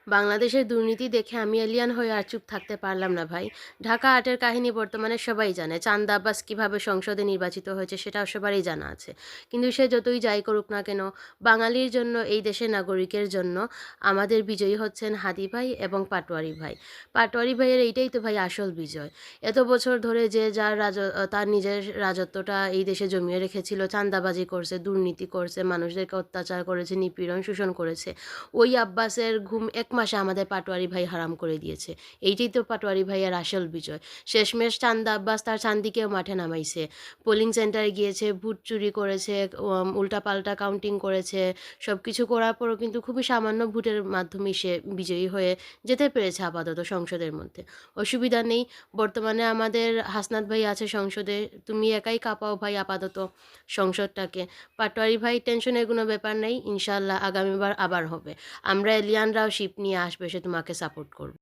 বাংলাদেশের দুর্নীতি দেখে আমি এলিয়ান হয়ে আর চুপ থাকতে পারলাম না ভাই। ঢাকা আটের কাহিনী বর্তমানে সবাই জানে। চান্দা আব্বাস কীভাবে সংসদে নির্বাচিত হয়েছে সেটাও সবারই জানা আছে। কিন্তু সে যতই যাই করুক না কেন, বাঙালির জন্য, এই দেশের নাগরিকের জন্য আমাদের বিজয়ী হচ্ছেন হাদি ভাই এবং পাটোয়ারি ভাই। পাটোয়ারি ভাইয়ের এইটাই তো ভাই আসল বিজয়। এত বছর ধরে যে যার তার নিজের রাজত্বটা এই দেশে জমিয়ে রেখেছিল, চাঁদাবাজি করছে, দুর্নীতি করছে, মানুষদেরকে অত্যাচার করেছে, নিপীড়ন শোষণ করেছে, ওই আব্বাসের ঘুম এক মাসে আমাদের পাটোয়ারি ভাই হারাম করে দিয়েছে। এইটাই তো পাটোয়ারি ভাইয়ের আসল বিজয়। শেষমেশ চান্দা আব্বাস তার চান্দিকেও মাঠে নামাইছে। পোলিং সেন্টারে গিয়েছে, ভোট চুরি করেছে, উল্টাপাল্টা কাউন্টিং করেছে। সব কিছু করার পরও কিন্তু খুবই সামান্য ভোটের মাধ্যমেই সে বিজয়ী হয়ে যেতে পেরেছে আপাতত সংসদের মধ্যে। অসুবিধা নেই। বর্তমানে আমাদের হাসনাত ভাই আছে সংসদে। তুমি একাই কাঁপাও ভাই আপাতত সংসদটাকে। পাটোয়ারি ভাই, টেনশনের কোনো ব্যাপার নেই। ইনশাআল্লাহ আগামীবার আবার হবে। আমরা এলিয়ানরাও শিপ নিয়ে আসবে, সে তোমাকে সাপোর্ট করবে।